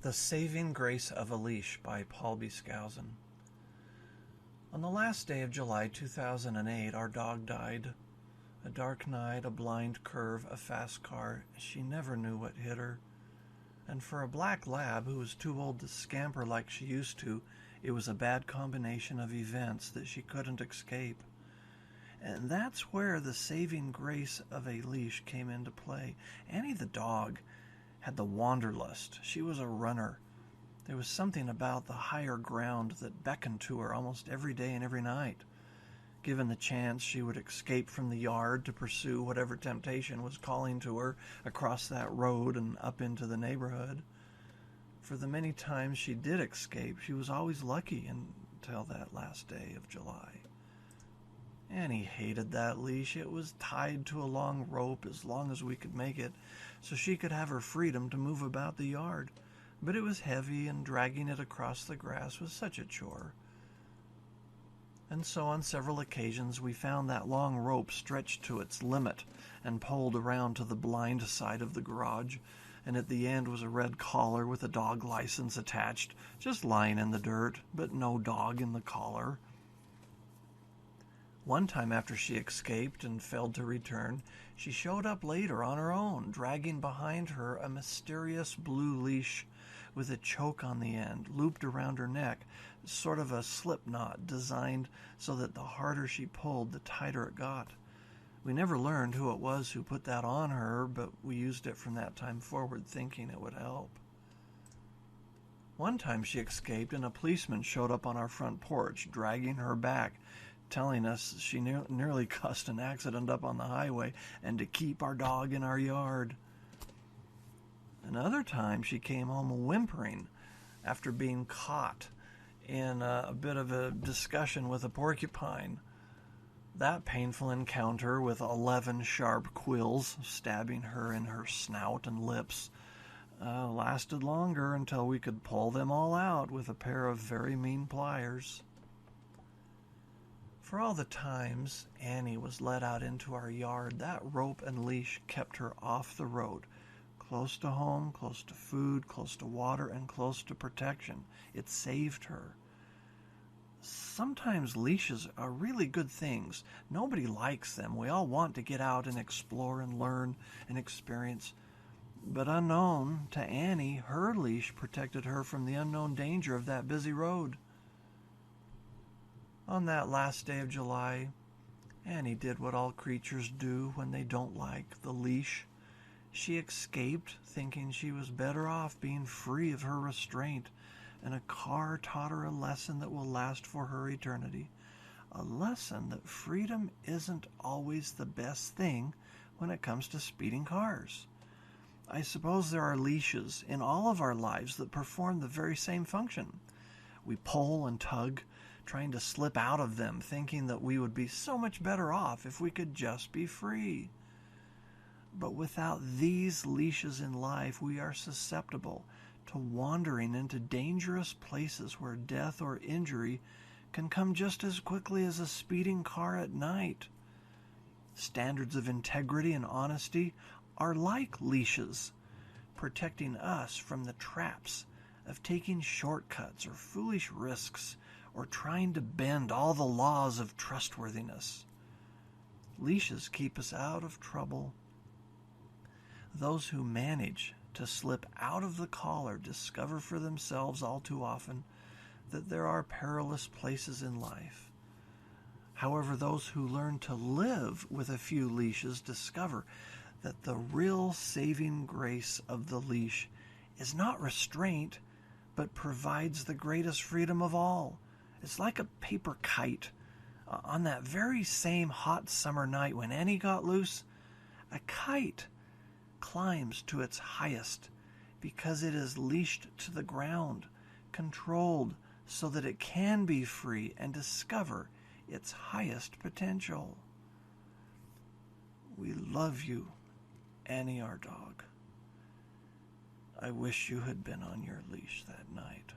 The Saving Grace of a Leash by Paul B. Skousen. On the last day of July 2008, our dog died. A dark night, a blind curve, a fast car. She never knew what hit her. And for a black lab who was too old to scamper like she used to, it was a bad combination of events that she couldn't escape. And that's where the saving grace of a leash came into play. Annie the dog had the wanderlust. She was a runner. There was something about the higher ground that beckoned to her almost every day and every night. Given the chance, she would escape from the yard to pursue whatever temptation was calling to her across that road and up into the neighborhood. For the many times she did escape, she was always lucky until that last day of July. Annie hated that leash. It was tied to a long rope as long as we could make it, so she could have her freedom to move about the yard. But it was heavy, and dragging it across the grass was such a chore. And so on several occasions we found that long rope stretched to its limit and pulled around to the blind side of the garage, and at the end was a red collar with a dog license attached, just lying in the dirt, but no dog in the collar. One time after she escaped and failed to return, she showed up later on her own, dragging behind her a mysterious blue leash with a choke on the end, looped around her neck, sort of a slip knot designed so that the harder she pulled, the tighter it got. We never learned who it was who put that on her, but we used it from that time forward, thinking it would help. One time she escaped, and a policeman showed up on our front porch, dragging her back, telling us she nearly caused an accident up on the highway and to keep our dog in our yard. Another time she came home whimpering after being caught in a bit of a discussion with a porcupine. That painful encounter, with 11 sharp quills stabbing her in her snout and lips, lasted longer until we could pull them all out with a pair of very mean pliers. For all the times Annie was let out into our yard, that rope and leash kept her off the road, close to home, close to food, close to water, and close to protection. It saved her. Sometimes leashes are really good things. Nobody likes them. We all want to get out and explore and learn and experience. But unknown to Annie, her leash protected her from the unknown danger of that busy road. On that last day of July, Annie did what all creatures do when they don't like the leash. She escaped, thinking she was better off being free of her restraint, and a car taught her a lesson that will last for her eternity. A lesson that freedom isn't always the best thing when it comes to speeding cars. I suppose there are leashes in all of our lives that perform the very same function. We pull and tug, trying to slip out of them, thinking that we would be so much better off if we could just be free. But without these leashes in life, we are susceptible to wandering into dangerous places where death or injury can come just as quickly as a speeding car at night. Standards of integrity and honesty are like leashes, protecting us from the traps of taking shortcuts or foolish risks, or trying to bend all the laws of trustworthiness. Leashes keep us out of trouble. Those who manage to slip out of the collar discover for themselves all too often that there are perilous places in life. However, those who learn to live with a few leashes discover that the real saving grace of the leash is not restraint, but provides the greatest freedom of all. It's like a paper kite. On that very same hot summer night when Annie got loose, a kite climbs to its highest because it is leashed to the ground, controlled so that it can be free and discover its highest potential. We love you, Annie, our dog. I wish you had been on your leash that night.